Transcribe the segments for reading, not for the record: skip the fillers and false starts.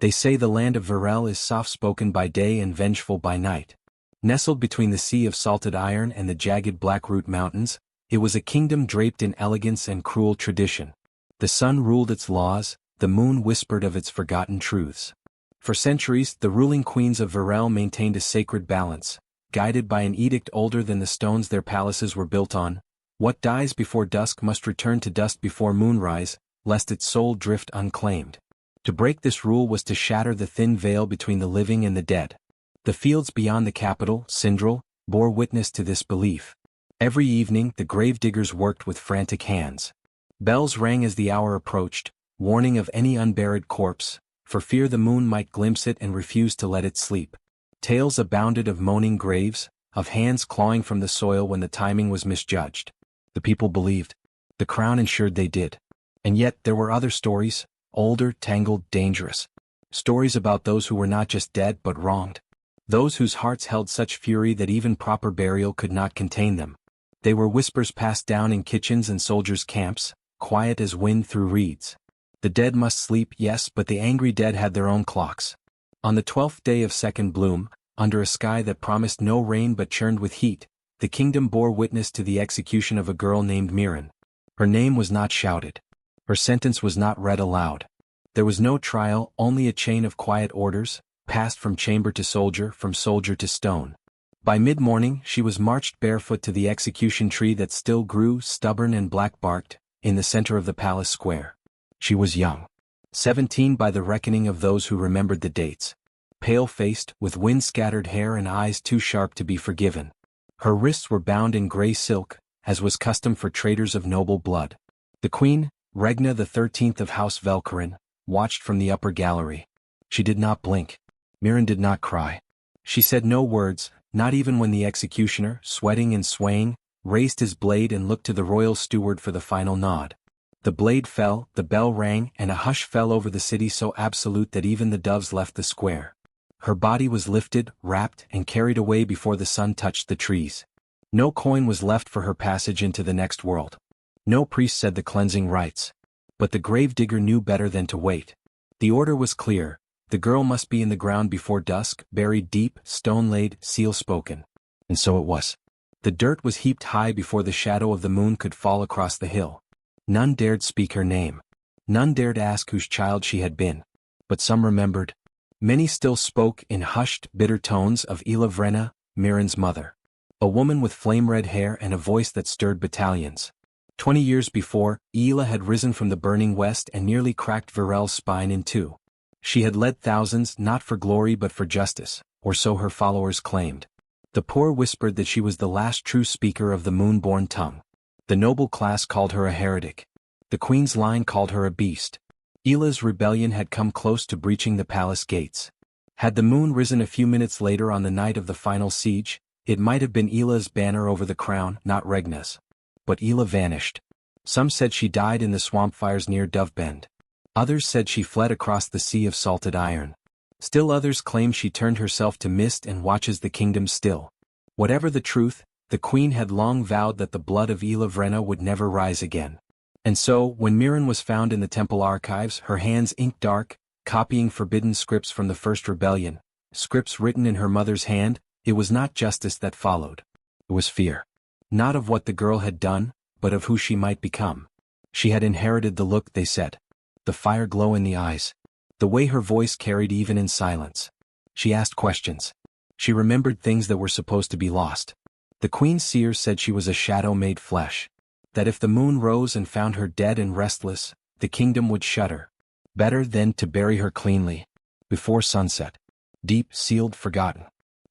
They say the land of Virel is soft-spoken by day and vengeful by night. Nestled between the sea of salted iron and the jagged Blackroot Mountains, it was a kingdom draped in elegance and cruel tradition. The sun ruled its laws, the moon whispered of its forgotten truths. For centuries, the ruling queens of Virel maintained a sacred balance, guided by an edict older than the stones their palaces were built on. What dies before dusk must return to dust before moonrise, lest its soul drift unclaimed. To break this rule was to shatter the thin veil between the living and the dead. The fields beyond the capital, Sindril, bore witness to this belief. Every evening the gravediggers worked with frantic hands. Bells rang as the hour approached, warning of any unburied corpse, for fear the moon might glimpse it and refuse to let it sleep. Tales abounded of moaning graves, of hands clawing from the soil when the timing was misjudged. The people believed. The crown ensured they did. And yet there were other stories, older, tangled, dangerous. Stories about those who were not just dead but wronged. Those whose hearts held such fury that even proper burial could not contain them. They were whispers passed down in kitchens and soldiers' camps, quiet as wind through reeds. The dead must sleep, yes, but the angry dead had their own clocks. On the 12th day of second bloom, under a sky that promised no rain but churned with heat, the kingdom bore witness to the execution of a girl named Miran. Her name was not shouted. Her sentence was not read aloud. There was no trial, only a chain of quiet orders, passed from chamber to soldier, from soldier to stone. By mid-morning she was marched barefoot to the execution tree that still grew, stubborn and black-barked, in the center of the palace square. She was young. 17 by the reckoning of those who remembered the dates. Pale-faced, with wind-scattered hair and eyes too sharp to be forgiven. Her wrists were bound in gray silk, as was custom for traitors of noble blood. The queen, Regna the 13th of House Velkarin, watched from the upper gallery. She did not blink. Miran did not cry. She said no words, not even when the executioner, sweating and swaying, raised his blade and looked to the royal steward for the final nod. The blade fell, the bell rang, and a hush fell over the city so absolute that even the doves left the square. Her body was lifted, wrapped, and carried away before the sun touched the trees. No coin was left for her passage into the next world. No priest said the cleansing rites. But the gravedigger knew better than to wait. The order was clear. The girl must be in the ground before dusk, buried deep, stone-laid, seal-spoken. And so it was. The dirt was heaped high before the shadow of the moon could fall across the hill. None dared speak her name. None dared ask whose child she had been. But some remembered. Many still spoke in hushed, bitter tones of Ila Vrena, Miran's mother. A woman with flame-red hair and a voice that stirred battalions. 20 years before, Ila had risen from the burning west and nearly cracked Virel's spine in two. She had led thousands not for glory but for justice, or so her followers claimed. The poor whispered that she was the last true speaker of the moon-born tongue. The noble class called her a heretic. The queen's line called her a beast. Ila's rebellion had come close to breaching the palace gates. Had the moon risen a few minutes later on the night of the final siege, it might have been Ila's banner over the crown, not Regna's. But Ila vanished. Some said she died in the swamp fires near Dove Bend. Others said she fled across the sea of salted iron. Still others claimed she turned herself to mist and watches the kingdom still. Whatever the truth, the queen had long vowed that the blood of Ila Vrena would never rise again. And so, when Miran was found in the temple archives, her hands ink dark, copying forbidden scripts from the first rebellion, scripts written in her mother's hand, it was not justice that followed. It was fear. Not of what the girl had done, but of who she might become. She had inherited the look, they said. The fire glow in the eyes. The way her voice carried even in silence. She asked questions. She remembered things that were supposed to be lost. The queen's seers said she was a shadow made flesh. That if the moon rose and found her dead and restless, the kingdom would shudder. Better then to bury her cleanly, before sunset. Deep, sealed, forgotten.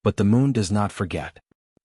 But the moon does not forget.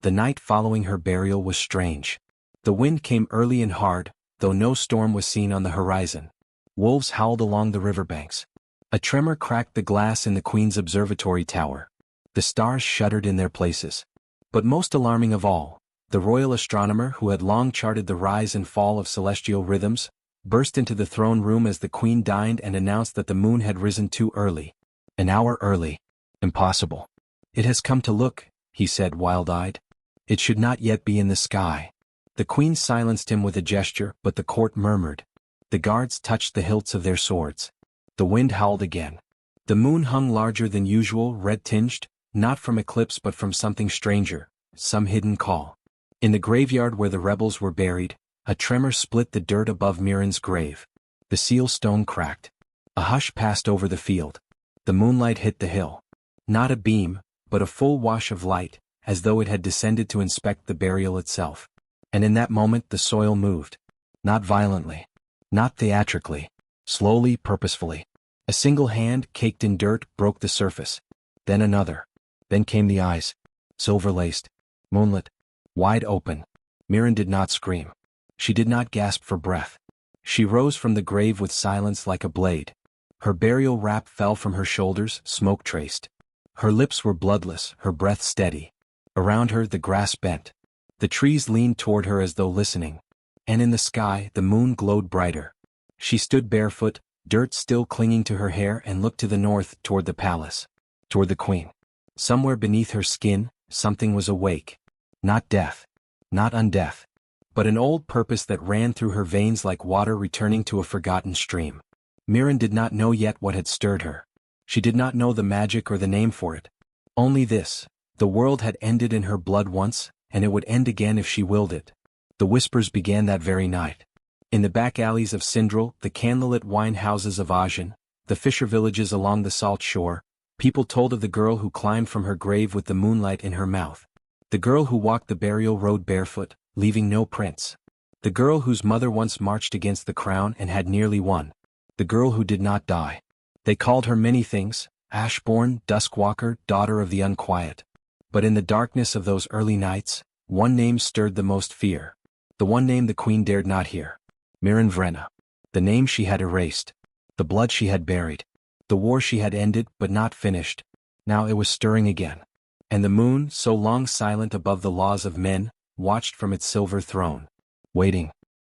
The night following her burial was strange. The wind came early and hard, though no storm was seen on the horizon. Wolves howled along the riverbanks. A tremor cracked the glass in the queen's observatory tower. The stars shuddered in their places. But most alarming of all, the royal astronomer who had long charted the rise and fall of celestial rhythms, burst into the throne room as the queen dined and announced that the moon had risen too early. An hour early. Impossible. It has come to look, he said wild-eyed. It should not yet be in the sky. The queen silenced him with a gesture, but the court murmured. The guards touched the hilts of their swords. The wind howled again. The moon hung larger than usual, red-tinged, not from eclipse but from something stranger, some hidden call. In the graveyard where the rebels were buried, a tremor split the dirt above Mirren's grave. The seal stone cracked. A hush passed over the field. The moonlight hit the hill. Not a beam, but a full wash of light, as though it had descended to inspect the burial itself. And in that moment the soil moved. Not violently. Not theatrically. Slowly, purposefully. A single hand, caked in dirt, broke the surface. Then another. Then came the eyes. Silver-laced. Moonlit. Wide open. Mirren did not scream. She did not gasp for breath. She rose from the grave with silence like a blade. Her burial wrap fell from her shoulders, smoke-traced. Her lips were bloodless, her breath steady. Around her the grass bent. The trees leaned toward her as though listening. And in the sky the moon glowed brighter. She stood barefoot, dirt still clinging to her hair, and looked to the north, toward the palace. Toward the queen. Somewhere beneath her skin, something was awake. Not death. Not undeath. But an old purpose that ran through her veins like water returning to a forgotten stream. Mirren did not know yet what had stirred her. She did not know the magic or the name for it. Only this: the world had ended in her blood once, and it would end again if she willed it. The whispers began that very night. In the back alleys of Sindril, the candlelit wine houses of Agen, the fisher villages along the salt shore, people told of the girl who climbed from her grave with the moonlight in her mouth. The girl who walked the burial road barefoot, leaving no prints. The girl whose mother once marched against the crown and had nearly won. The girl who did not die. They called her many things: Ashborn, Duskwalker, daughter of the unquiet. But in the darkness of those early nights, one name stirred the most fear. The one name the queen dared not hear. Mirren Vrenna. The name she had erased. The blood she had buried. The war she had ended but not finished. Now it was stirring again. And the moon, so long silent above the laws of men, watched from its silver throne. Waiting.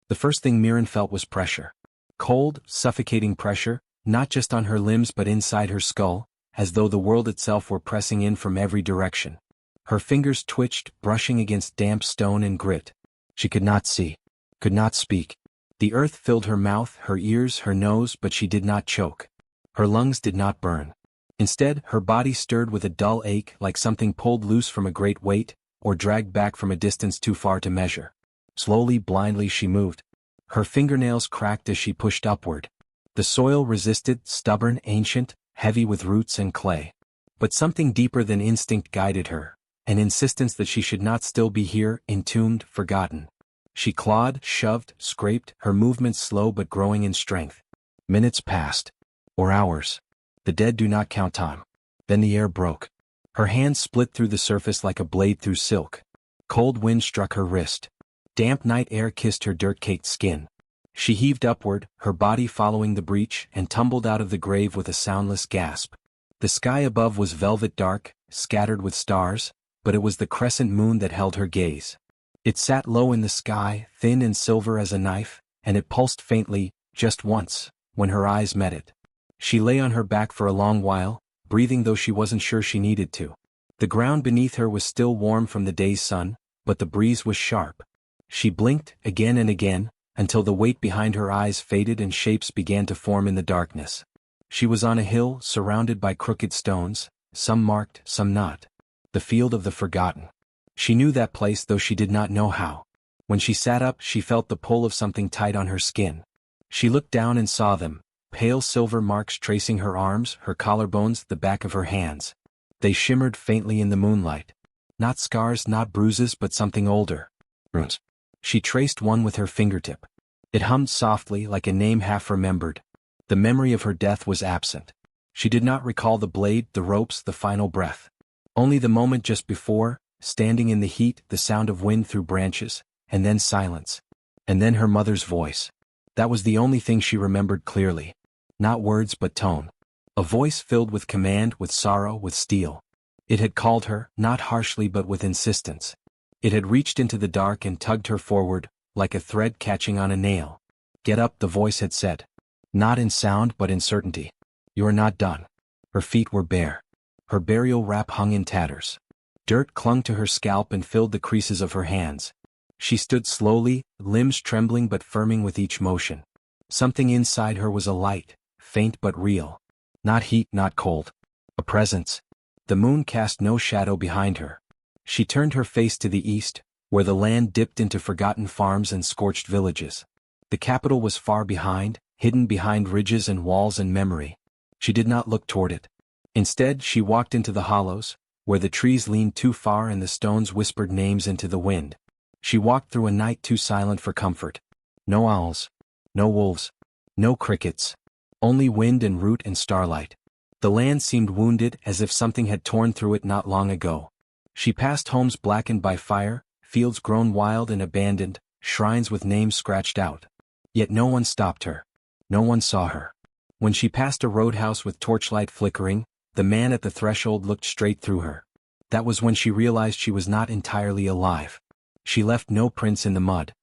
The first thing Mirren felt was pressure. Cold, suffocating pressure, not just on her limbs but inside her skull, as though the world itself were pressing in from every direction. Her fingers twitched, brushing against damp stone and grit. She could not see. Could not speak. The earth filled her mouth, her ears, her nose, but she did not choke. Her lungs did not burn. Instead, her body stirred with a dull ache, like something pulled loose from a great weight, or dragged back from a distance too far to measure. Slowly, blindly she moved. Her fingernails cracked as she pushed upward. The soil resisted, stubborn, ancient, heavy with roots and clay. But something deeper than instinct guided her, an insistence that she should not still be here, entombed, forgotten. She clawed, shoved, scraped, her movements slow but growing in strength. Minutes passed. Or hours. The dead do not count time. Then the air broke. Her hand split through the surface like a blade through silk. Cold wind struck her wrist. Damp night air kissed her dirt-caked skin. She heaved upward, her body following the breach, and tumbled out of the grave with a soundless gasp. The sky above was velvet dark, scattered with stars, but it was the crescent moon that held her gaze. It sat low in the sky, thin and silver as a knife, and it pulsed faintly, just once, when her eyes met it. She lay on her back for a long while, breathing though she wasn't sure she needed to. The ground beneath her was still warm from the day's sun, but the breeze was sharp. She blinked, again and again, until the weight behind her eyes faded and shapes began to form in the darkness. She was on a hill, surrounded by crooked stones, some marked, some not. The field of the forgotten. She knew that place though she did not know how. When she sat up, she felt the pull of something tight on her skin. She looked down and saw them, pale silver marks tracing her arms, her collarbones, the back of her hands. They shimmered faintly in the moonlight. Not scars, not bruises, but something older. Runes. She traced one with her fingertip. It hummed softly like a name half remembered. The memory of her death was absent. She did not recall the blade, the ropes, the final breath. Only the moment just before, standing in the heat, the sound of wind through branches, and then silence. And then her mother's voice. That was the only thing she remembered clearly. Not words but tone. A voice filled with command, with sorrow, with steel. It had called her, not harshly but with insistence. It had reached into the dark and tugged her forward, like a thread catching on a nail. Get up, the voice had said. Not in sound but in certainty. You are not done. Her feet were bare. Her burial wrap hung in tatters. Dirt clung to her scalp and filled the creases of her hands. She stood slowly, limbs trembling but firming with each motion. Something inside her was alight, faint but real. Not heat, not cold. A presence. The moon cast no shadow behind her. She turned her face to the east, where the land dipped into forgotten farms and scorched villages. The capital was far behind, hidden behind ridges and walls and memory. She did not look toward it. Instead, she walked into the hollows, where the trees leaned too far and the stones whispered names into the wind. She walked through a night too silent for comfort. No owls. No wolves. No crickets. Only wind and root and starlight. The land seemed wounded, as if something had torn through it not long ago. She passed homes blackened by fire, fields grown wild and abandoned, shrines with names scratched out. Yet no one stopped her. No one saw her. When she passed a roadhouse with torchlight flickering, the man at the threshold looked straight through her. That was when she realized she was not entirely alive. She left no prints in the mud.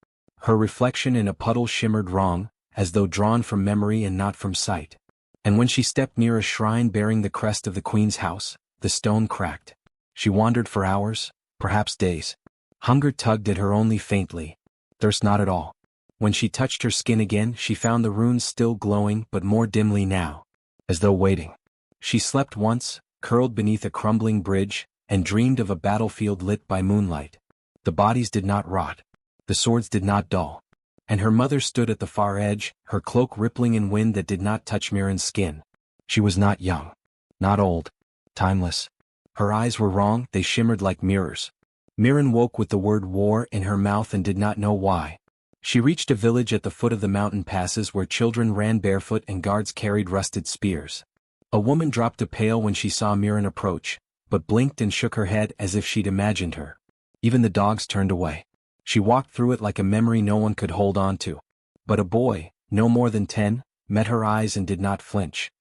Her reflection in a puddle shimmered wrong, as though drawn from memory and not from sight. And when she stepped near a shrine bearing the crest of the queen's house, the stone cracked. She wandered for hours, perhaps days. Hunger tugged at her only faintly. Thirst not at all. When she touched her skin again, she found the runes still glowing but more dimly now. As though waiting. She slept once, curled beneath a crumbling bridge, and dreamed of a battlefield lit by moonlight. The bodies did not rot. The swords did not dull. And her mother stood at the far edge, her cloak rippling in wind that did not touch Mirren's skin. She was not young. Not old. Timeless. Her eyes were wrong, they shimmered like mirrors. Mirren woke with the word war in her mouth and did not know why. She reached a village at the foot of the mountain passes where children ran barefoot and guards carried rusted spears. A woman dropped a pail when she saw Mirren approach, but blinked and shook her head as if she'd imagined her. Even the dogs turned away. She walked through it like a memory no one could hold on to. But a boy, no more than 10, met her eyes and did not flinch.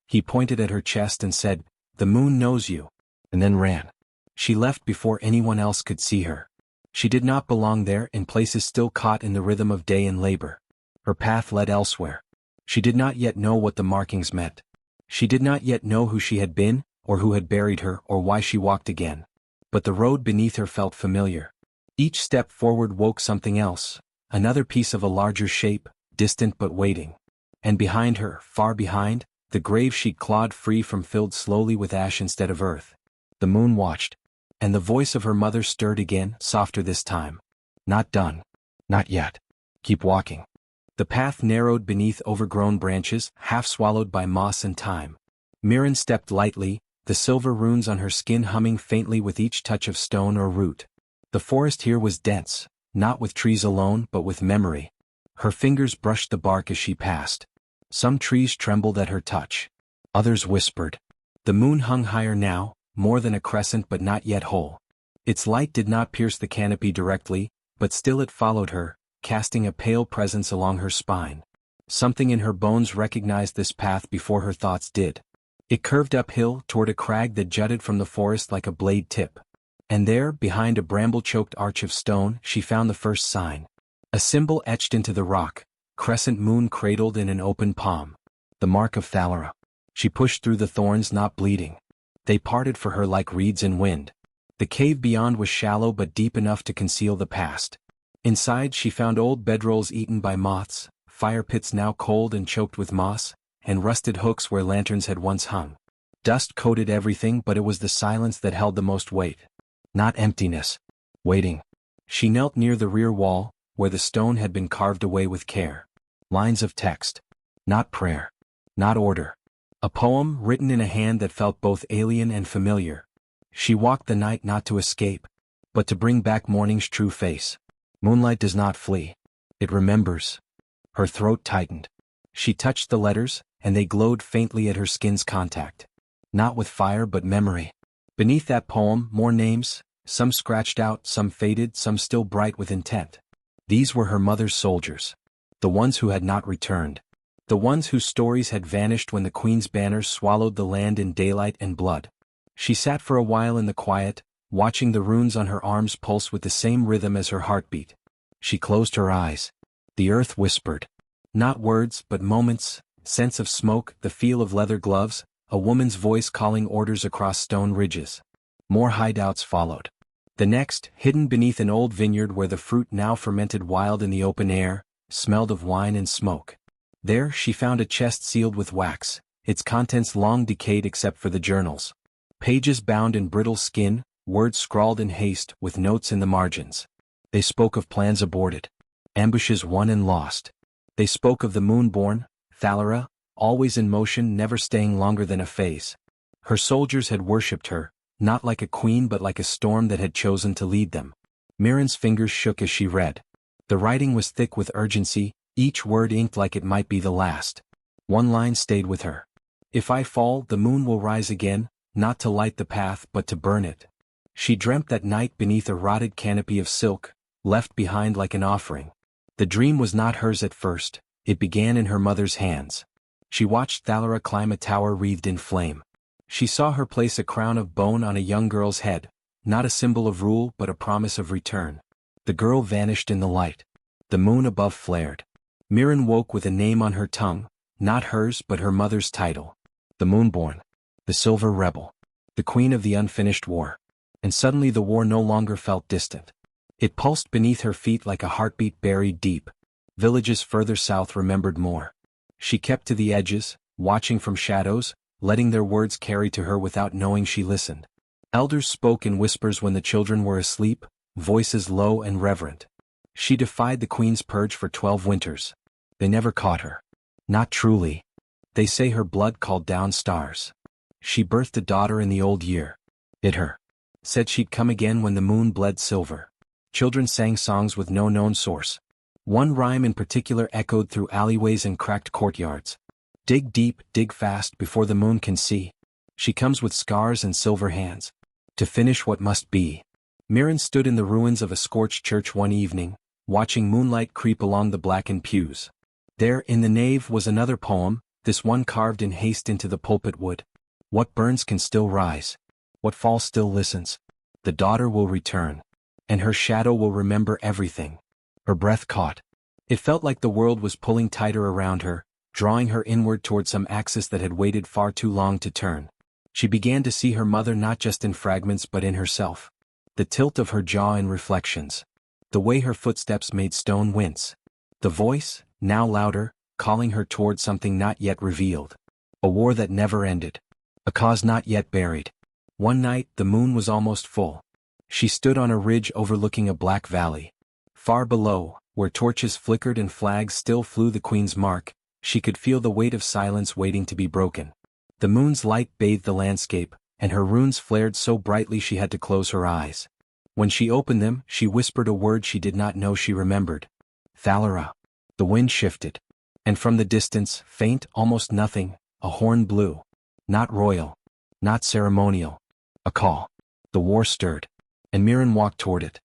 He pointed at her chest and said, "The moon knows you," and then ran. She left before anyone else could see her. She did not belong there, in places still caught in the rhythm of day and labor. Her path led elsewhere. She did not yet know what the markings meant. She did not yet know who she had been, or who had buried her, or why she walked again. But the road beneath her felt familiar. Each step forward woke something else, another piece of a larger shape, distant but waiting. And behind her, far behind, the grave she'd clawed free from filled slowly with ash instead of earth. The moon watched. And the voice of her mother stirred again, softer this time. "Not done. Not yet. Keep walking." The path narrowed beneath overgrown branches, half swallowed by moss and thyme. Mirren stepped lightly, the silver runes on her skin humming faintly with each touch of stone or root. The forest here was dense, not with trees alone but with memory. Her fingers brushed the bark as she passed. Some trees trembled at her touch. Others whispered. The moon hung higher now, more than a crescent but not yet whole. Its light did not pierce the canopy directly, but still it followed her, casting a pale presence along her spine. Something in her bones recognized this path before her thoughts did. It curved uphill toward a crag that jutted from the forest like a blade tip. And there, behind a bramble-choked arch of stone, she found the first sign. A symbol etched into the rock, crescent moon cradled in an open palm. The mark of Thalera. She pushed through the thorns, not bleeding. They parted for her like reeds in wind. The cave beyond was shallow but deep enough to conceal the past. Inside she found old bedrolls eaten by moths, fire pits now cold and choked with moss, and rusted hooks where lanterns had once hung. Dust coated everything, but it was the silence that held the most weight. Not emptiness. Waiting. She knelt near the rear wall, where the stone had been carved away with care. Lines of text. Not prayer. Not order. A poem written in a hand that felt both alien and familiar. She walked the night not to escape, but to bring back morning's true face. Moonlight does not flee. It remembers. Her throat tightened. She touched the letters, and they glowed faintly at her skin's contact. Not with fire but memory. Beneath that poem, more names, some scratched out, some faded, some still bright with intent. These were her mother's soldiers. The ones who had not returned. The ones whose stories had vanished when the Queen's banners swallowed the land in daylight and blood. She sat for a while in the quiet, watching the runes on her arms pulse with the same rhythm as her heartbeat. She closed her eyes. The earth whispered. Not words, but moments, scents of smoke, the feel of leather gloves, a woman's voice calling orders across stone ridges. More hideouts followed. The next, hidden beneath an old vineyard where the fruit now fermented wild in the open air, smelled of wine and smoke. There she found a chest sealed with wax, its contents long decayed except for the journals. Pages bound in brittle skin, words scrawled in haste with notes in the margins. They spoke of plans aborted, ambushes won and lost. They spoke of the moon-born, Thalera, always in motion, never staying longer than a phase. Her soldiers had worshipped her, not like a queen but like a storm that had chosen to lead them. Mirren's fingers shook as she read. The writing was thick with urgency, each word inked like it might be the last. One line stayed with her. If I fall, the moon will rise again, not to light the path but to burn it. She dreamt that night beneath a rotted canopy of silk, left behind like an offering. The dream was not hers at first, it began in her mother's hands. She watched Thalera climb a tower wreathed in flame. She saw her place a crown of bone on a young girl's head, not a symbol of rule but a promise of return. The girl vanished in the light. The moon above flared. Mirren woke with a name on her tongue, not hers but her mother's title. The Moonborn. The Silver Rebel. The Queen of the Unfinished War. And suddenly the war no longer felt distant. It pulsed beneath her feet like a heartbeat buried deep. Villages further south remembered more. She kept to the edges, watching from shadows, letting their words carry to her without knowing she listened. Elders spoke in whispers when the children were asleep, voices low and reverent. She defied the queen's purge for 12 winters. They never caught her. Not truly. They say her blood called down stars. She birthed a daughter in the old year. Hid her. Said she'd come again when the moon bled silver. Children sang songs with no known source. One rhyme in particular echoed through alleyways and cracked courtyards. Dig deep, dig fast before the moon can see. She comes with scars and silver hands. To finish what must be. Mirren stood in the ruins of a scorched church one evening, watching moonlight creep along the blackened pews. There in the nave was another poem, this one carved in haste into the pulpit wood. What burns can still rise. What falls still listens. The daughter will return. And her shadow will remember everything. Her breath caught. It felt like the world was pulling tighter around her, drawing her inward toward some axis that had waited far too long to turn. She began to see her mother not just in fragments but in herself. The tilt of her jaw in reflections. The way her footsteps made stone wince. The voice, now louder, calling her toward something not yet revealed. A war that never ended. A cause not yet buried. One night the moon was almost full. She stood on a ridge overlooking a black valley. Far below, where torches flickered and flags still flew the queen's mark, she could feel the weight of silence waiting to be broken. The moon's light bathed the landscape, and her runes flared so brightly she had to close her eyes. When she opened them, she whispered a word she did not know she remembered. Thalera. The wind shifted. And from the distance, faint, almost nothing, a horn blew. Not royal. Not ceremonial. A call. The war stirred. And Mirren walked toward it.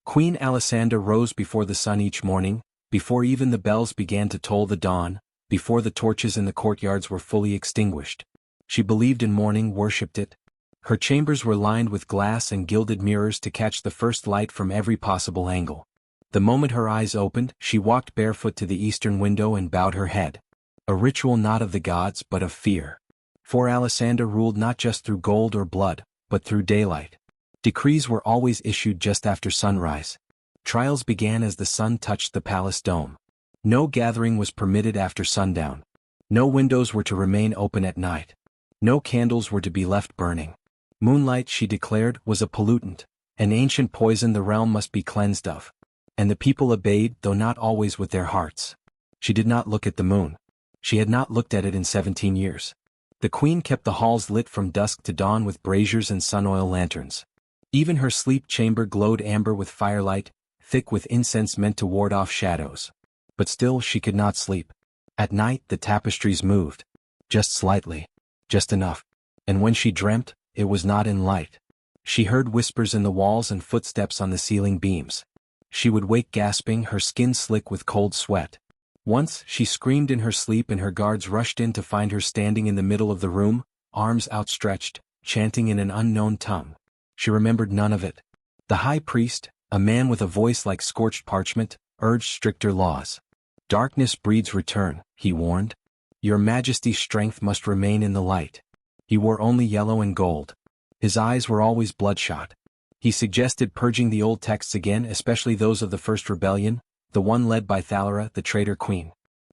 Queen Alessandra rose before the sun each morning, before even the bells began to toll the dawn, before the torches in the courtyards were fully extinguished. She believed in morning, worshipped it. Her chambers were lined with glass and gilded mirrors to catch the first light from every possible angle. The moment her eyes opened, she walked barefoot to the eastern window and bowed her head. A ritual not of the gods but of fear. For Alessandra ruled not just through gold or blood, but through daylight. Decrees were always issued just after sunrise. Trials began as the sun touched the palace dome. No gathering was permitted after sundown. No windows were to remain open at night. No candles were to be left burning. Moonlight, she declared, was a pollutant, an ancient poison the realm must be cleansed of. And the people obeyed, though not always with their hearts. She did not look at the moon. She had not looked at it in 17 years. The queen kept the halls lit from dusk to dawn with braziers and sun-oil lanterns. Even her sleep chamber glowed amber with firelight, thick with incense meant to ward off shadows. But still she could not sleep. At night the tapestries moved. Just slightly. Just enough. And when she dreamt, it was not in light. She heard whispers in the walls and footsteps on the ceiling beams. She would wake gasping, her skin slick with cold sweat. Once, she screamed in her sleep and her guards rushed in to find her standing in the middle of the room, arms outstretched, chanting in an unknown tongue. She remembered none of it. The high priest, a man with a voice like scorched parchment, urged stricter laws. Darkness breeds return, he warned. Your Majesty's strength must remain in the light. He wore only yellow and gold. His eyes were always bloodshot. He suggested purging the old texts again, especially those of the first rebellion, the one led by Thalera, the traitor queen.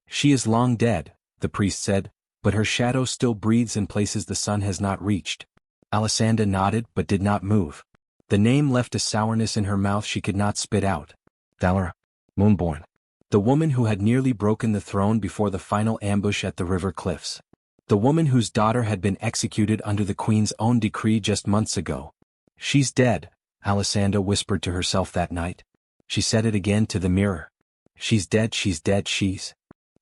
She is long dead, the priest said, but her shadow still breathes in places the sun has not reached. Alessandra nodded but did not move. The name left a sourness in her mouth she could not spit out. Thalera, Moonborn. The woman who had nearly broken the throne before the final ambush at the river cliffs. The woman whose daughter had been executed under the queen's own decree just months ago. She's dead, Alessandra whispered to herself that night. She said it again to the mirror. She's dead, she's dead, she's...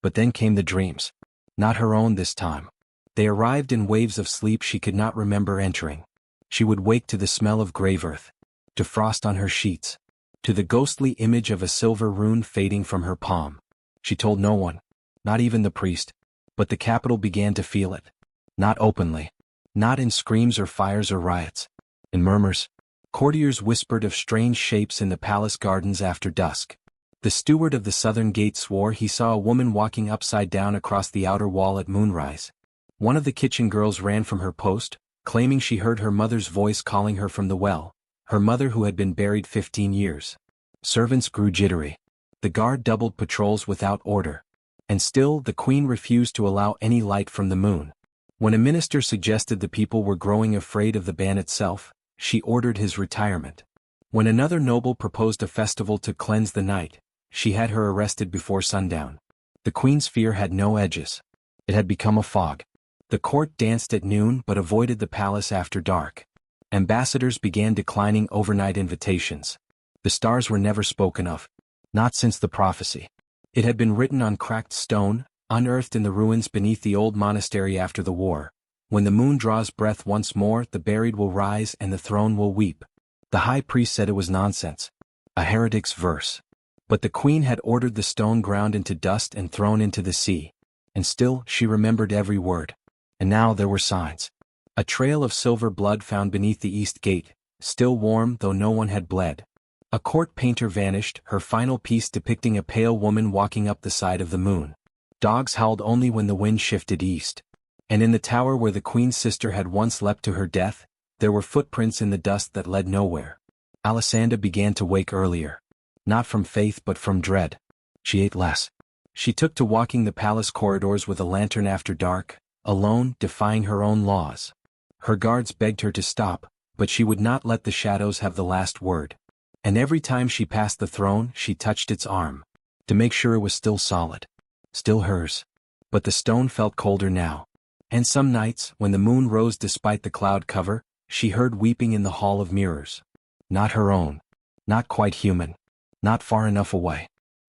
But then came the dreams. Not her own this time. They arrived in waves of sleep she could not remember entering. She would wake to the smell of grave earth, to frost on her sheets, to the ghostly image of a silver rune fading from her palm. She told no one, not even the priest, but the capital began to feel it. Not openly. Not in screams or fires or riots. In murmurs. Courtiers whispered of strange shapes in the palace gardens after dusk. The steward of the southern gate swore he saw a woman walking upside down across the outer wall at moonrise. One of the kitchen girls ran from her post, claiming she heard her mother's voice calling her from the well, her mother who had been buried 15 years. Servants grew jittery. The guard doubled patrols without order. And still the queen refused to allow any light from the moon. When a minister suggested the people were growing afraid of the ban itself, she ordered his retirement. When another noble proposed a festival to cleanse the night, she had her arrested before sundown. The queen's fear had no edges. It had become a fog. The court danced at noon but avoided the palace after dark. Ambassadors began declining overnight invitations. The stars were never spoken of. Not since the prophecy. It had been written on cracked stone, unearthed in the ruins beneath the old monastery after the war. When the moon draws breath once more, the buried will rise and the throne will weep. The high priest said it was nonsense. A heretic's verse. But the queen had ordered the stone ground into dust and thrown into the sea. And still she remembered every word. And now there were signs. A trail of silver blood found beneath the east gate, still warm though no one had bled. A court painter vanished, her final piece depicting a pale woman walking up the side of the moon. Dogs howled only when the wind shifted east. And in the tower where the queen's sister had once leapt to her death, there were footprints in the dust that led nowhere. Alessandra began to wake earlier. Not from faith but from dread. She ate less. She took to walking the palace corridors with a lantern after dark, alone, defying her own laws. Her guards begged her to stop, but she would not let the shadows have the last word. And every time she passed the throne, she touched its arm, to make sure it was still solid. Still hers. But the stone felt colder now. And some nights, when the moon rose despite the cloud cover, she heard weeping in the hall of mirrors. Not her own. Not quite human. Not far enough away.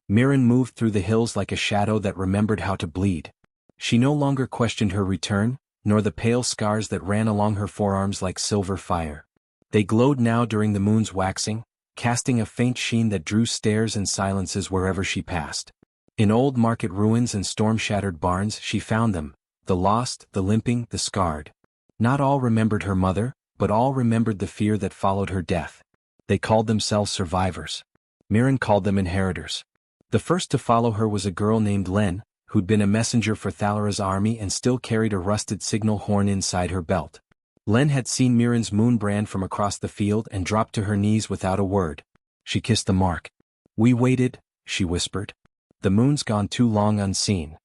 Mirren moved through the hills like a shadow that remembered how to bleed. She no longer questioned her return, nor the pale scars that ran along her forearms like silver fire. They glowed now during the moon's waxing, casting a faint sheen that drew stares and silences wherever she passed. In old market ruins and storm-shattered barns she found them, the lost, the limping, the scarred. Not all remembered her mother, but all remembered the fear that followed her death. They called themselves survivors. Mirren called them inheritors. The first to follow her was a girl named Leone, who'd been a messenger for Thalera's army and still carried a rusted signal horn inside her belt. Leone had seen Mirren's moon brand from across the field and dropped to her knees without a word. She kissed the mark. "We waited," she whispered. "The moon's gone too long unseen."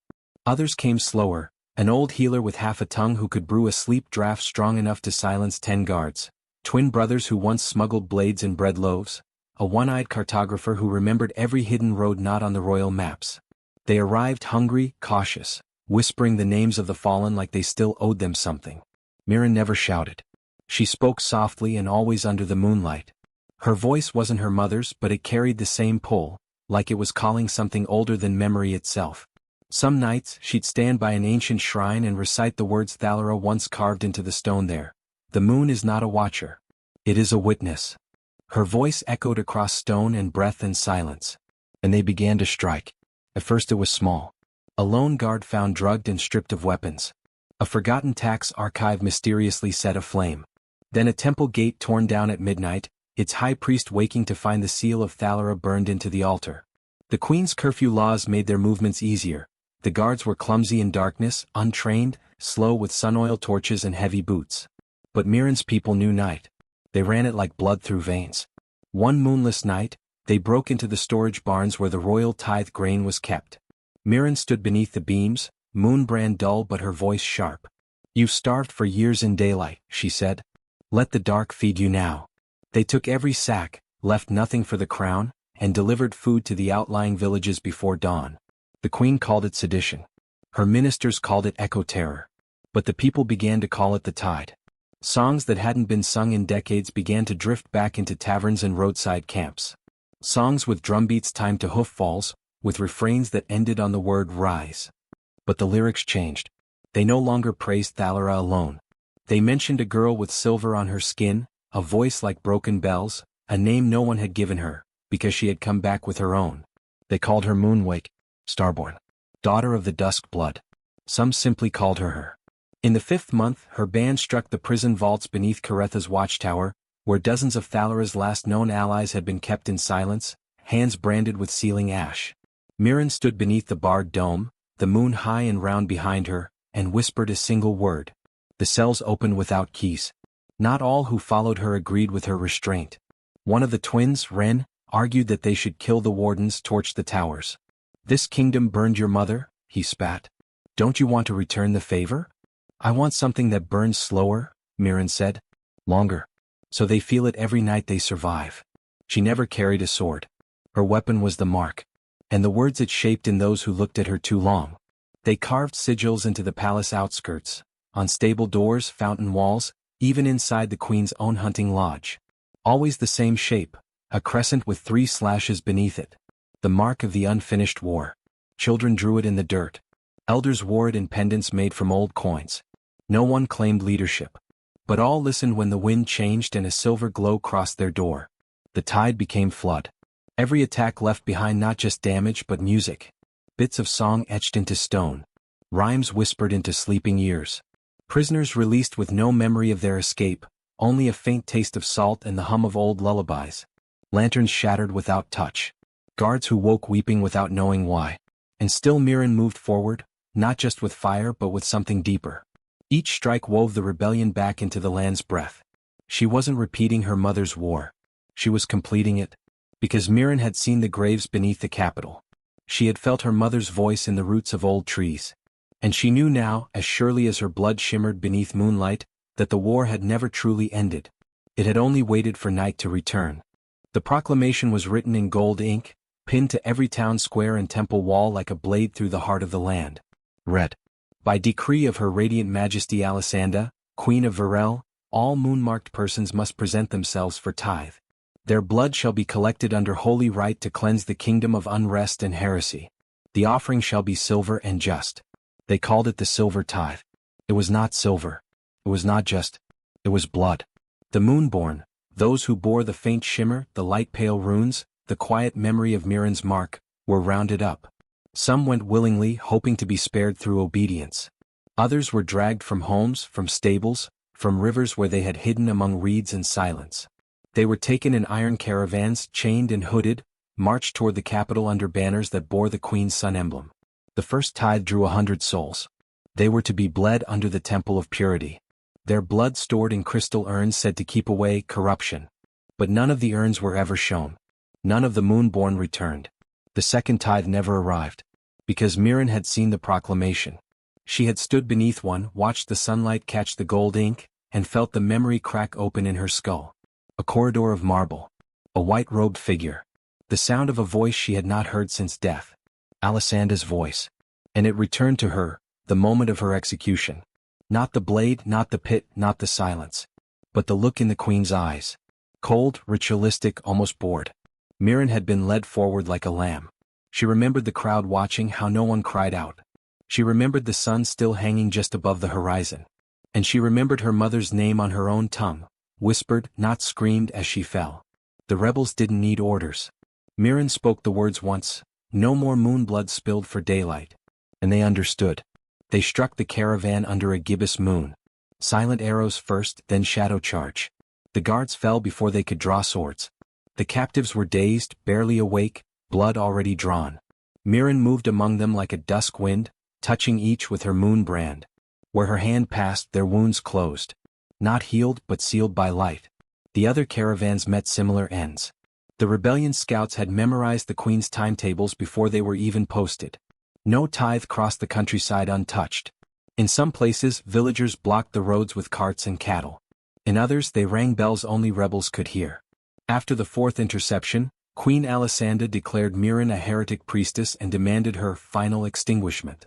Others came slower, an old healer with half a tongue who could brew a sleep draught strong enough to silence 10 guards, twin brothers who once smuggled blades in bread loaves, a one-eyed cartographer who remembered every hidden road not on the royal maps. They arrived hungry, cautious, whispering the names of the fallen like they still owed them something. Mirren never shouted. She spoke softly and always under the moonlight. Her voice wasn't her mother's, but it carried the same pull, like it was calling something older than memory itself. Some nights, she'd stand by an ancient shrine and recite the words Thalera once carved into the stone there. "The moon is not a watcher. It is a witness." Her voice echoed across stone and breath and silence. And they began to strike. At first it was small. A lone guard found drugged and stripped of weapons. A forgotten tax archive mysteriously set aflame. Then a temple gate torn down at midnight, its high priest waking to find the seal of Thalera burned into the altar. The queen's curfew laws made their movements easier. The guards were clumsy in darkness, untrained, slow with sun-oil torches and heavy boots. But Mirren's people knew night. They ran it like blood through veins. One moonless night, they broke into the storage barns where the royal tithe grain was kept. Mirren stood beneath the beams, moonbrand dull but her voice sharp. "You've starved for years in daylight," she said. "Let the dark feed you now." They took every sack, left nothing for the crown, and delivered food to the outlying villages before dawn. The queen called it sedition. Her ministers called it eco-terror. But the people began to call it the tide. Songs that hadn't been sung in decades began to drift back into taverns and roadside camps. Songs with drumbeats timed to hoof falls, with refrains that ended on the word rise. But the lyrics changed. They no longer praised Thalera alone. They mentioned a girl with silver on her skin, a voice like broken bells, a name no one had given her, because she had come back with her own. They called her Moonwake, Starborn, daughter of the dusk blood. Some simply called her. In the 5th month, her band struck the prison vaults beneath Caretha's watchtower, where dozens of Thalera's last known allies had been kept in silence, hands branded with sealing ash. Mirren stood beneath the barred dome, the moon high and round behind her, and whispered a single word. The cells opened without keys. Not all who followed her agreed with her restraint. One of the twins, Ren, argued that they should kill the wardens, torch the towers. "This kingdom burned your mother," he spat. "Don't you want to return the favor?" "I want something that burns slower," Mirren said. "Longer. So they feel it every night they survive." She never carried a sword. Her weapon was the mark. And the words it shaped in those who looked at her too long. They carved sigils into the palace outskirts, on stable doors, fountain walls, even inside the queen's own hunting lodge. Always the same shape, a crescent with 3 slashes beneath it. The mark of the unfinished war. Children drew it in the dirt. Elders wore it in pendants made from old coins. No one claimed leadership. But all listened when the wind changed and a silver glow crossed their door. The tide became flood. Every attack left behind not just damage but music. Bits of song etched into stone. Rhymes whispered into sleeping ears. Prisoners released with no memory of their escape, only a faint taste of salt and the hum of old lullabies. Lanterns shattered without touch. Guards who woke weeping without knowing why. And still Mirren moved forward, not just with fire but with something deeper. Each strike wove the rebellion back into the land's breath. She wasn't repeating her mother's war. She was completing it. Because Mirren had seen the graves beneath the capital. She had felt her mother's voice in the roots of old trees. And she knew now, as surely as her blood shimmered beneath moonlight, that the war had never truly ended. It had only waited for night to return. The proclamation was written in gold ink, pinned to every town square and temple wall like a blade through the heart of the land. Read. By decree of Her Radiant Majesty Alessanda, Queen of Varel, all moon-marked persons must present themselves for tithe. Their blood shall be collected under holy rite to cleanse the kingdom of unrest and heresy. The offering shall be silver and just. They called it the silver tithe. It was not silver. It was not just. It was blood. The moonborn, those who bore the faint shimmer, the light pale runes, the quiet memory of Mirren's mark, were rounded up. Some went willingly, hoping to be spared through obedience. Others were dragged from homes, from stables, from rivers where they had hidden among reeds and silence. They were taken in iron caravans, chained and hooded, marched toward the capital under banners that bore the Queen's sun emblem. The first tithe drew 100 souls. They were to be bled under the temple of purity. Their blood stored in crystal urns said to keep away corruption. But none of the urns were ever shown. None of the moonborn returned. The second tithe never arrived. Because Mirren had seen the proclamation. She had stood beneath one, watched the sunlight catch the gold ink, and felt the memory crack open in her skull. A corridor of marble. A white-robed figure. The sound of a voice she had not heard since death. Alessanda's voice. And it returned to her, the moment of her execution. Not the blade, not the pit, not the silence. But the look in the Queen's eyes. Cold, ritualistic, almost bored. Mirren had been led forward like a lamb. She remembered the crowd watching, how no one cried out. She remembered the sun still hanging just above the horizon. And she remembered her mother's name on her own tongue, whispered, not screamed as she fell. The rebels didn't need orders. Mirren spoke the words once, no more moonblood spilled for daylight. And they understood. They struck the caravan under a gibbous moon. Silent arrows first, then shadow charge. The guards fell before they could draw swords. The captives were dazed, barely awake, blood already drawn. Mirren moved among them like a dusk wind, touching each with her moon brand. Where her hand passed, their wounds closed. Not healed but sealed by light. The other caravans met similar ends. The rebellion scouts had memorized the Queen's timetables before they were even posted. No tithe crossed the countryside untouched. In some places, villagers blocked the roads with carts and cattle. In others, they rang bells only rebels could hear. After the fourth interception, Queen Alessandra declared Miran a heretic priestess and demanded her final extinguishment.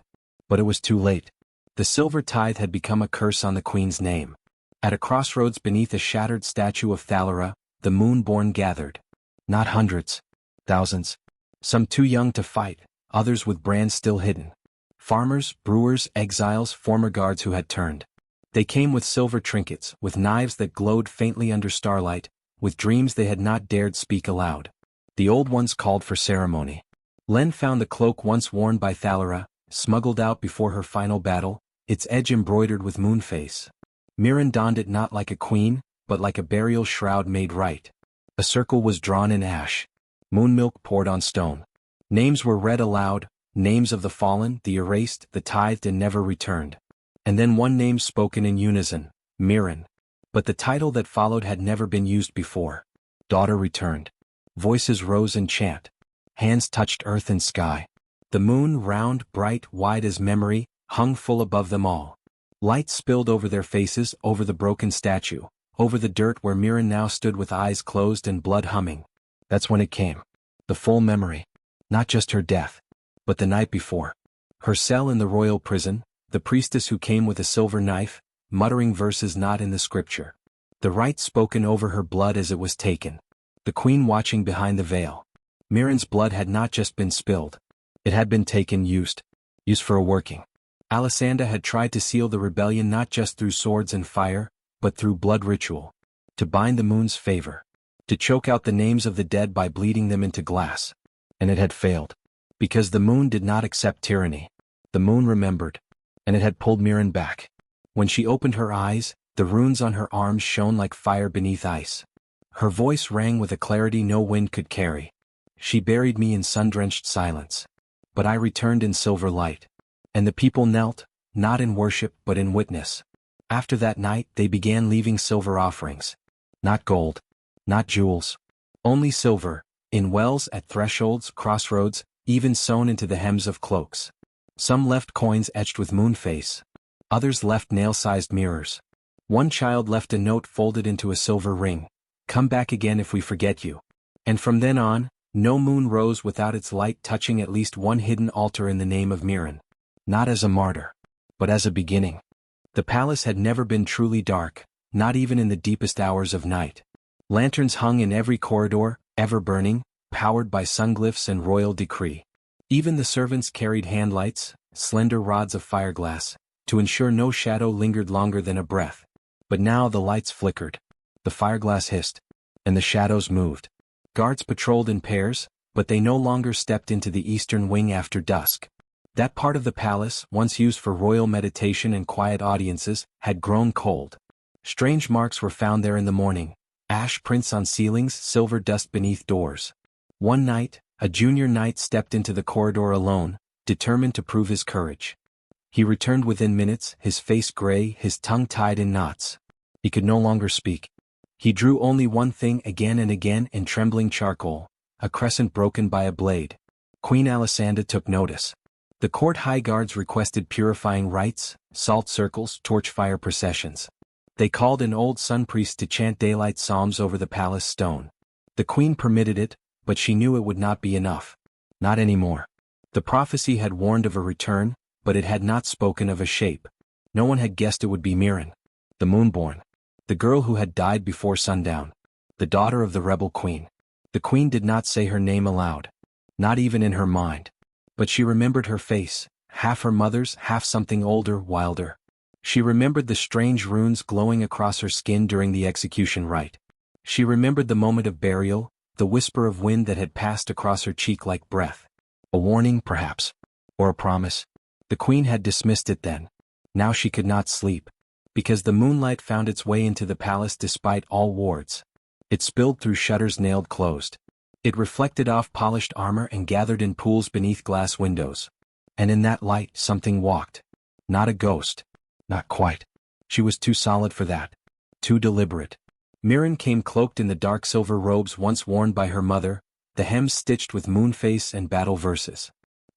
But it was too late. The silver tithe had become a curse on the queen's name. At a crossroads beneath a shattered statue of Thalera, the moon-born gathered. Not hundreds, thousands. Some too young to fight, others with brands still hidden. Farmers, brewers, exiles, former guards who had turned. They came with silver trinkets, with knives that glowed faintly under starlight, with dreams they had not dared speak aloud. The old ones called for ceremony. Len found the cloak once worn by Thalera, smuggled out before her final battle, its edge embroidered with moonface. Miran donned it not like a queen, but like a burial shroud made right. A circle was drawn in ash. Moon milk poured on stone. Names were read aloud, names of the fallen, the erased, the tithed and never returned. And then one name spoken in unison, Miran. But the title that followed had never been used before. Daughter returned. Voices rose in chant. Hands touched earth and sky. The moon, round, bright, wide as memory, hung full above them all. Light spilled over their faces, over the broken statue, over the dirt where Miran now stood with eyes closed and blood humming. That's when it came. The full memory. Not just her death, but the night before. Her cell in the royal prison, the priestess who came with a silver knife, muttering verses not in the scripture. The rite spoken over her blood as it was taken. The queen watching behind the veil. Miran's blood had not just been spilled. It had been taken, used for a working. Alessandra had tried to seal the rebellion not just through swords and fire, but through blood ritual. To bind the moon's favor. To choke out the names of the dead by bleeding them into glass. And it had failed. Because the moon did not accept tyranny. The moon remembered. And it had pulled Miran back. When she opened her eyes, the runes on her arms shone like fire beneath ice. Her voice rang with a clarity no wind could carry. She buried me in sun-drenched silence. But I returned in silver light. And the people knelt, not in worship but in witness. After that night they began leaving silver offerings. Not gold. Not jewels. Only silver, in wells at thresholds, crossroads, even sewn into the hems of cloaks. Some left coins etched with moonface. Others left nail-sized mirrors. One child left a note folded into a silver ring. Come back again if we forget you. And from then on, no moon rose without its light touching at least one hidden altar in the name of Miran. Not as a martyr, but as a beginning. The palace had never been truly dark, not even in the deepest hours of night. Lanterns hung in every corridor, ever burning, powered by sunglyphs and royal decree. Even the servants carried handlights, slender rods of fireglass, to ensure no shadow lingered longer than a breath. But now the lights flickered. The fireglass hissed. And the shadows moved. Guards patrolled in pairs, but they no longer stepped into the eastern wing after dusk. That part of the palace, once used for royal meditation and quiet audiences, had grown cold. Strange marks were found there in the morning. Ash prints on ceilings, silver dust beneath doors. One night, a junior knight stepped into the corridor alone, determined to prove his courage. He returned within minutes, his face gray, his tongue tied in knots. He could no longer speak. He drew only one thing again and again in trembling charcoal, a crescent broken by a blade. Queen Alessandra took notice. The court high guards requested purifying rites, salt circles, torch fire processions. They called an old sun priest to chant daylight psalms over the palace stone. The queen permitted it, but she knew it would not be enough. Not anymore. The prophecy had warned of a return, but it had not spoken of a shape. No one had guessed it would be Miran, the moonborn. The girl who had died before sundown. The daughter of the rebel queen. The queen did not say her name aloud. Not even in her mind. But she remembered her face, half her mother's, half something older, wilder. She remembered the strange runes glowing across her skin during the execution rite. She remembered the moment of burial, the whisper of wind that had passed across her cheek like breath. A warning, perhaps. Or a promise. The queen had dismissed it then. Now she could not sleep. Because the moonlight found its way into the palace despite all wards. It spilled through shutters nailed closed. It reflected off polished armor and gathered in pools beneath glass windows. And in that light something walked. Not a ghost. Not quite. She was too solid for that. Too deliberate. Miran came cloaked in the dark silver robes once worn by her mother, the hems stitched with moonface and battle verses.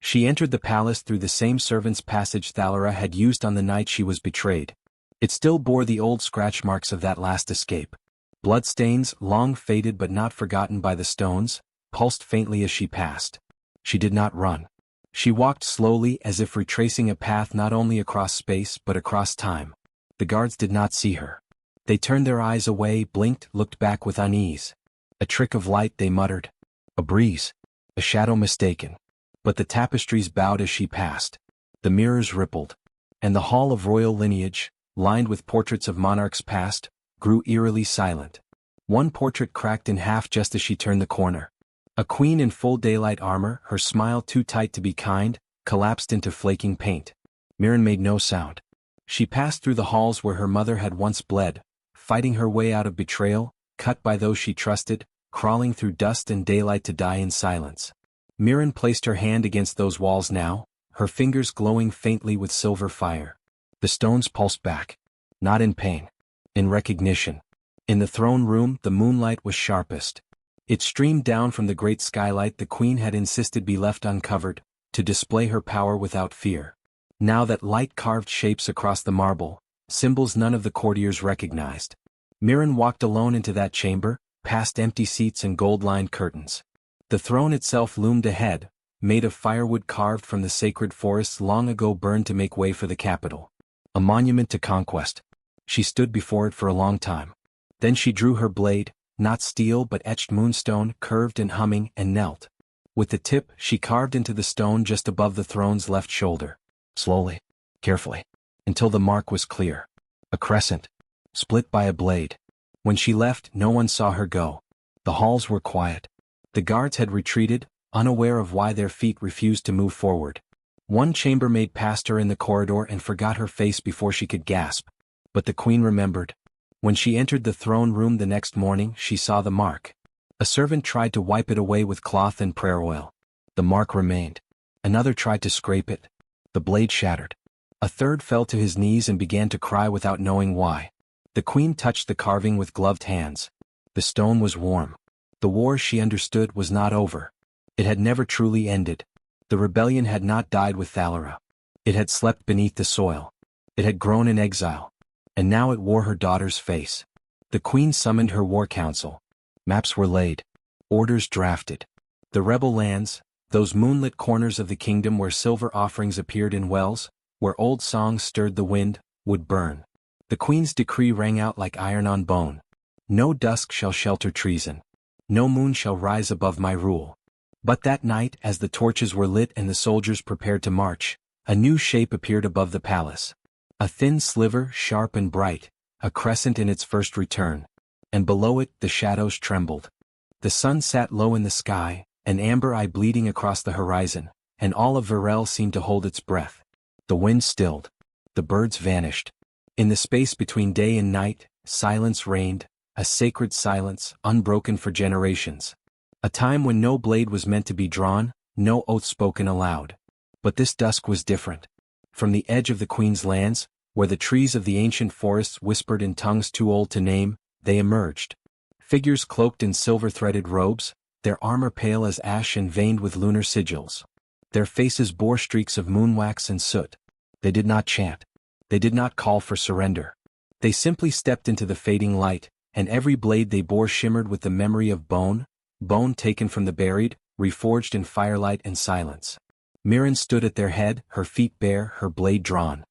She entered the palace through the same servants' passage Thalera had used on the night she was betrayed. It still bore the old scratch marks of that last escape. Bloodstains, long faded but not forgotten by the stones, pulsed faintly as she passed. She did not run. She walked slowly as if retracing a path not only across space but across time. The guards did not see her. They turned their eyes away, blinked, looked back with unease. A trick of light, they muttered. A breeze. A shadow mistaken. But the tapestries bowed as she passed. The mirrors rippled. And the hall of royal lineage, lined with portraits of monarchs past, grew eerily silent. One portrait cracked in half just as she turned the corner. A queen in full daylight armor, her smile too tight to be kind, collapsed into flaking paint. Mirren made no sound. She passed through the halls where her mother had once bled, fighting her way out of betrayal, cut by those she trusted, crawling through dust and daylight to die in silence. Mirren placed her hand against those walls now, her fingers glowing faintly with silver fire. The stones pulsed back. Not in pain. In recognition. In the throne room, the moonlight was sharpest. It streamed down from the great skylight the queen had insisted be left uncovered, to display her power without fear. Now that light carved shapes across the marble, symbols none of the courtiers recognized. Mirren walked alone into that chamber, past empty seats and gold-lined curtains. The throne itself loomed ahead, made of firewood carved from the sacred forests long ago burned to make way for the capital. A monument to conquest. She stood before it for a long time. Then she drew her blade, not steel but etched moonstone, curved and humming, and knelt. With the tip, she carved into the stone just above the throne's left shoulder. Slowly, carefully, until the mark was clear. A crescent, split by a blade. When she left, no one saw her go. The halls were quiet. The guards had retreated, unaware of why their feet refused to move forward. One chambermaid passed her in the corridor and forgot her face before she could gasp. But the queen remembered. When she entered the throne room the next morning, she saw the mark. A servant tried to wipe it away with cloth and prayer oil. The mark remained. Another tried to scrape it. The blade shattered. A third fell to his knees and began to cry without knowing why. The queen touched the carving with gloved hands. The stone was warm. The war, she understood, was not over. It had never truly ended. The rebellion had not died with Thalera. It had slept beneath the soil. It had grown in exile. And now it wore her daughter's face. The queen summoned her war council. Maps were laid. Orders drafted. The rebel lands, those moonlit corners of the kingdom where silver offerings appeared in wells, where old songs stirred the wind, would burn. The queen's decree rang out like iron on bone. No dusk shall shelter treason. No moon shall rise above my rule. But that night, as the torches were lit and the soldiers prepared to march, a new shape appeared above the palace. A thin sliver, sharp and bright, a crescent in its first return. And below it, the shadows trembled. The sun sat low in the sky, an amber eye bleeding across the horizon, and all of Virel seemed to hold its breath. The wind stilled. The birds vanished. In the space between day and night, silence reigned, a sacred silence, unbroken for generations. A time when no blade was meant to be drawn, no oath spoken aloud. But this dusk was different. From the edge of the queen's lands, where the trees of the ancient forests whispered in tongues too old to name, they emerged. Figures cloaked in silver-threaded robes, their armor pale as ash and veined with lunar sigils. Their faces bore streaks of moonwax and soot. They did not chant. They did not call for surrender. They simply stepped into the fading light, and every blade they bore shimmered with the memory of bone taken from the buried, reforged in firelight and silence. Mirren stood at their head, her feet bare, her blade drawn.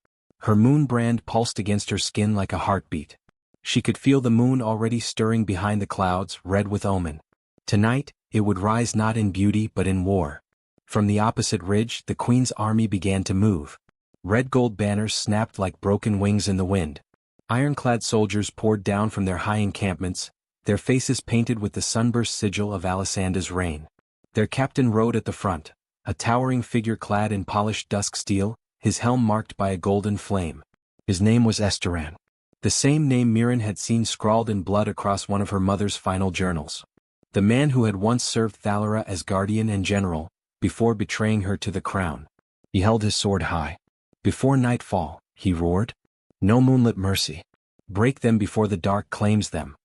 Her moon brand pulsed against her skin like a heartbeat. She could feel the moon already stirring behind the clouds, red with omen. Tonight, it would rise not in beauty but in war. From the opposite ridge, the queen's army began to move. Red gold banners snapped like broken wings in the wind. Ironclad soldiers poured down from their high encampments, their faces painted with the sunburst sigil of Alisanda's reign. Their captain rode at the front, a towering figure clad in polished dusk steel, his helm marked by a golden flame. His name was Esteran. The same name Mirren had seen scrawled in blood across one of her mother's final journals. The man who had once served Thalera as guardian and general, before betraying her to the crown. He held his sword high. Before nightfall, he roared. No moonlit mercy. Break them before the dark claims them.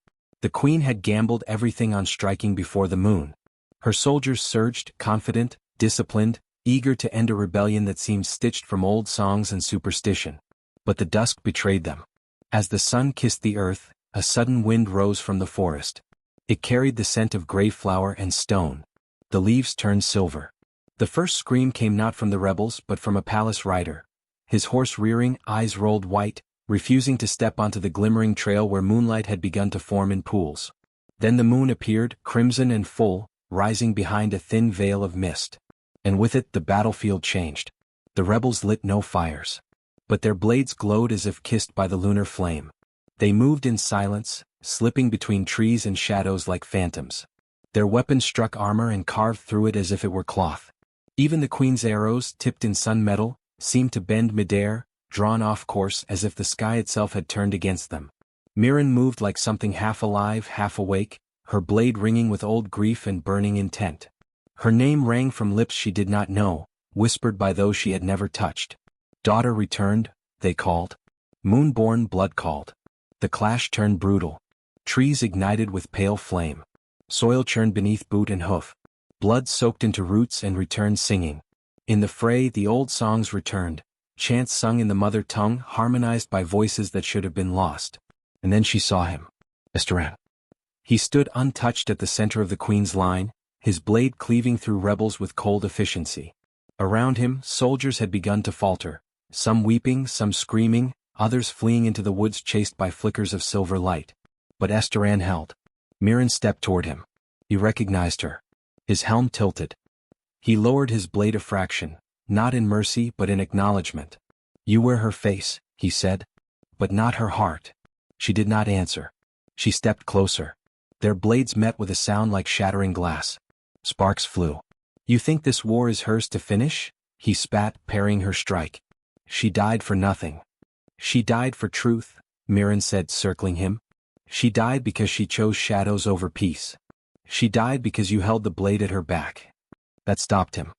The queen had gambled everything on striking before the moon. Her soldiers surged, confident, disciplined, eager to end a rebellion that seemed stitched from old songs and superstition. But the dusk betrayed them. As the sun kissed the earth, a sudden wind rose from the forest. It carried the scent of gray flower and stone. The leaves turned silver. The first scream came not from the rebels but from a palace rider. His horse rearing, eyes rolled white, refusing to step onto the glimmering trail where moonlight had begun to form in pools. Then the moon appeared, crimson and full, rising behind a thin veil of mist. And with it the battlefield changed. The rebels lit no fires. But their blades glowed as if kissed by the lunar flame. They moved in silence, slipping between trees and shadows like phantoms. Their weapons struck armor and carved through it as if it were cloth. Even the queen's arrows, tipped in sun metal, seemed to bend midair, drawn off course as if the sky itself had turned against them. Mirren moved like something half alive, half awake, her blade ringing with old grief and burning intent. Her name rang from lips she did not know, whispered by those she had never touched. Daughter returned, they called. Moonborn blood called. The clash turned brutal. Trees ignited with pale flame. Soil churned beneath boot and hoof. Blood soaked into roots and returned singing. In the fray the old songs returned, chants sung in the mother tongue harmonized by voices that should have been lost. And then she saw him. Esteran. He stood untouched at the center of the queen's line, his blade cleaving through rebels with cold efficiency. Around him, soldiers had begun to falter, some weeping, some screaming, others fleeing into the woods chased by flickers of silver light. But Esteran held. Mirren stepped toward him. He recognized her. His helm tilted. He lowered his blade a fraction, not in mercy but in acknowledgement. You wear her face, he said. But not her heart. She did not answer. She stepped closer. Their blades met with a sound like shattering glass. Sparks flew. You think this war is hers to finish? He spat, parrying her strike. She died for nothing. She died for truth, Mirren said, circling him. She died because she chose shadows over peace. She died because you held the blade at her back. That stopped him.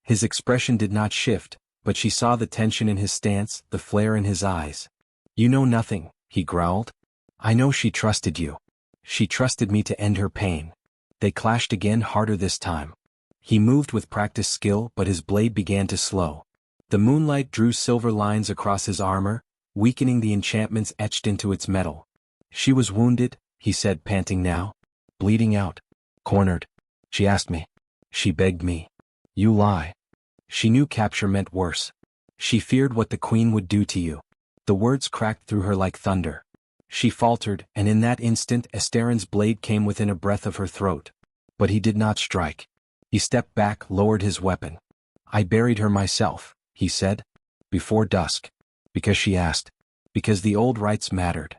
His expression did not shift, but she saw the tension in his stance, the flare in his eyes. You know nothing, he growled. I know she trusted you. She trusted me to end her pain. They clashed again, harder this time. He moved with practiced skill, but his blade began to slow. The moonlight drew silver lines across his armor, weakening the enchantments etched into its metal. She was wounded, he said, panting now. Bleeding out. Cornered. She asked me. She begged me. You lie. She knew capture meant worse. She feared what the queen would do to you. The words cracked through her like thunder. She faltered, and in that instant Esteran's blade came within a breath of her throat. But he did not strike. He stepped back, lowered his weapon. I buried her myself, he said. Before dusk. Because she asked. Because the old rites mattered.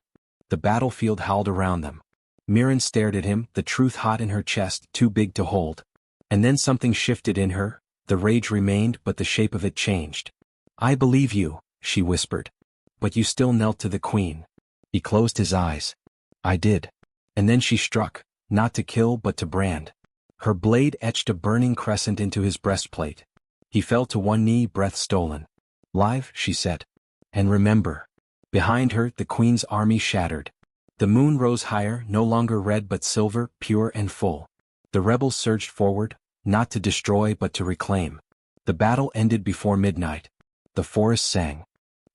The battlefield howled around them. Mirren stared at him, the truth hot in her chest, too big to hold. And then something shifted in her. The rage remained, but the shape of it changed. I believe you, she whispered. But you still knelt to the queen. He closed his eyes. I did. And then she struck, not to kill but to brand. Her blade etched a burning crescent into his breastplate. He fell to one knee, breath stolen. Live, she said. And remember. Behind her, the queen's army shattered. The moon rose higher, no longer red but silver, pure and full. The rebels surged forward, not to destroy but to reclaim. The battle ended before midnight. The forest sang.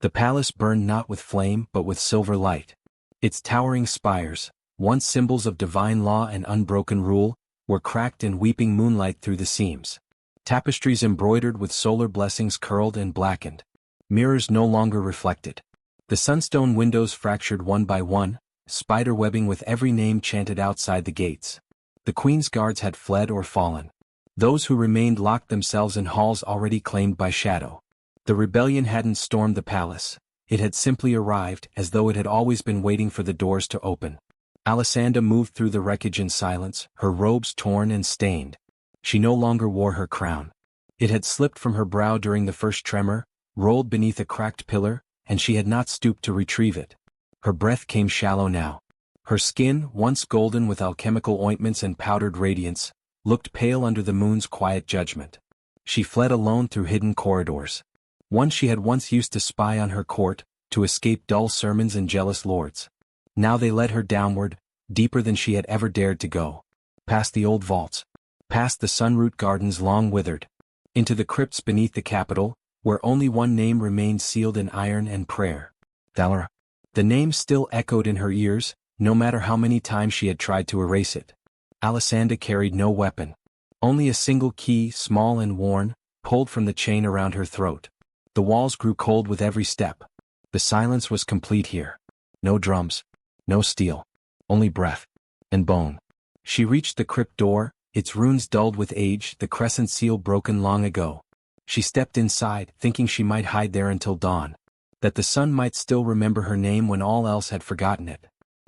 The palace burned not with flame but with silver light. Its towering spires, once symbols of divine law and unbroken rule, were cracked in weeping moonlight through the seams. Tapestries embroidered with solar blessings curled and blackened. Mirrors no longer reflected. The sunstone windows fractured one by one, spider-webbing with every name chanted outside the gates. The queen's guards had fled or fallen. Those who remained locked themselves in halls already claimed by shadow. The rebellion hadn't stormed the palace. It had simply arrived, as though it had always been waiting for the doors to open. Alessandra moved through the wreckage in silence, her robes torn and stained. She no longer wore her crown. It had slipped from her brow during the first tremor, rolled beneath a cracked pillar, and she had not stooped to retrieve it. Her breath came shallow now. Her skin, once golden with alchemical ointments and powdered radiance, looked pale under the moon's quiet judgment. She fled alone through hidden corridors. One she had once used to spy on her court, to escape dull sermons and jealous lords. Now they led her downward, deeper than she had ever dared to go. Past the old vaults. Past the sunroot gardens long withered. into the crypts beneath the capital, where only one name remained sealed in iron and prayer. Thalera. The name still echoed in her ears, no matter how many times she had tried to erase it. Alessandra carried no weapon. Only a single key, small and worn, pulled from the chain around her throat. The walls grew cold with every step. The silence was complete here. No drums. No steel. Only breath. And bone. She reached the crypt door, its runes dulled with age, the crescent seal broken long ago. She stepped inside, thinking she might hide there until dawn. That the sun might still remember her name when all else had forgotten it.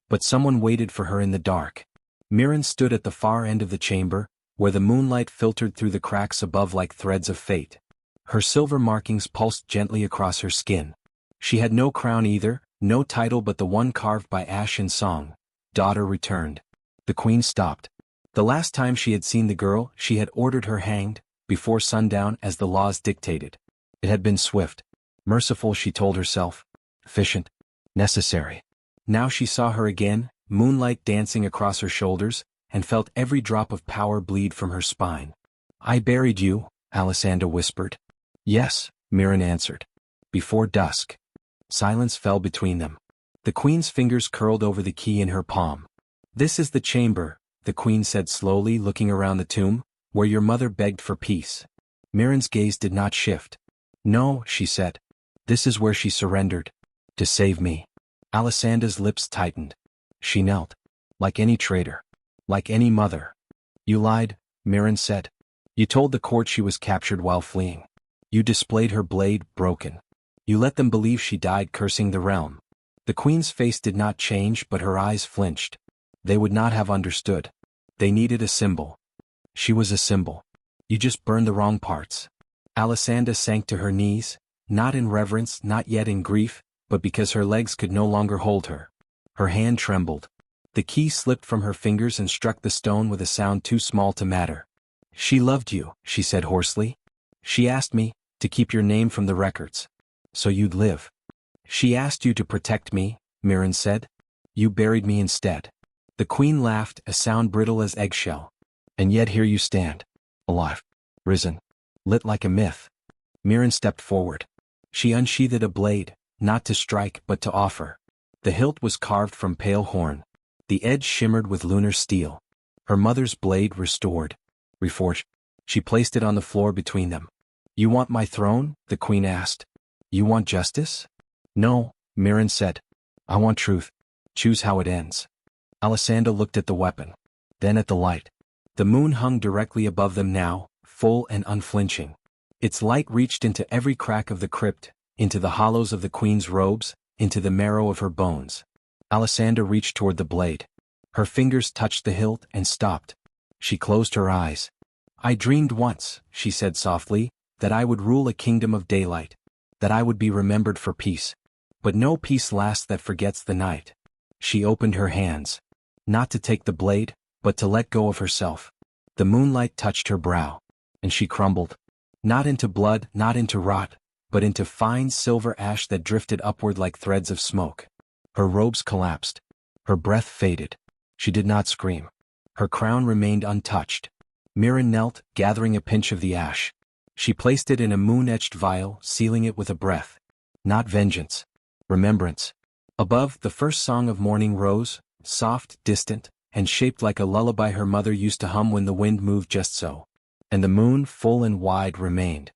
But someone waited for her in the dark. Mirren stood at the far end of the chamber, where the moonlight filtered through the cracks above like threads of fate. Her silver markings pulsed gently across her skin. She had no crown either, no title but the one carved by ash and song. Daughter returned. The queen stopped. The last time she had seen the girl, she had ordered her hanged, before sundown as the laws dictated. It had been swift. Merciful, she told herself. Efficient. Necessary. Now she saw her again, moonlight dancing across her shoulders, and felt every drop of power bleed from her spine. I buried you, Alessandra whispered. Yes, Mirren answered. Before dusk. Silence fell between them. The queen's fingers curled over the key in her palm. This is the chamber, the queen said slowly, looking around the tomb, where your mother begged for peace. Mirren's gaze did not shift. No, she said. This is where she surrendered. To save me. Alessandra's lips tightened. She knelt. Like any traitor. Like any mother. You lied, Mirren said. You told the court she was captured while fleeing. You displayed her blade, broken. You let them believe she died cursing the realm. The queen's face did not change, but her eyes flinched. They would not have understood. They needed a symbol. She was a symbol. You just burned the wrong parts. Alessandra sank to her knees, not in reverence, not yet in grief, but because her legs could no longer hold her. Her hand trembled. The key slipped from her fingers and struck the stone with a sound too small to matter. She loved you, she said hoarsely. She asked me to keep your name from the records. So you'd live. She asked you to protect me, Mirren said. You buried me instead. The queen laughed, a sound brittle as eggshell. And yet here you stand. Alive. Risen. Lit like a myth. Mirren stepped forward. She unsheathed a blade, not to strike but to offer. The hilt was carved from pale horn. The edge shimmered with lunar steel. Her mother's blade restored. Reforged. She placed it on the floor between them. You want my throne? The queen asked. You want justice? No, Mirren said. I want truth. Choose how it ends. Alessandra looked at the weapon. Then at the light. The moon hung directly above them now, full and unflinching. Its light reached into every crack of the crypt, into the hollows of the queen's robes, into the marrow of her bones. Alessandra reached toward the blade. Her fingers touched the hilt and stopped. She closed her eyes. I dreamed once, she said softly, that I would rule a kingdom of daylight, that I would be remembered for peace. But no peace lasts that forgets the night. She opened her hands. Not to take the blade, but to let go of herself. The moonlight touched her brow. And she crumbled. Not into blood, not into rot, but into fine silver ash that drifted upward like threads of smoke. Her robes collapsed. Her breath faded. She did not scream. Her crown remained untouched. Mirren knelt, gathering a pinch of the ash. She placed it in a moon-etched vial, sealing it with a breath. Not vengeance. Remembrance. Above, the first song of morning rose, soft, distant, and shaped like a lullaby her mother used to hum when the wind moved just so. And the moon, full and wide, remained.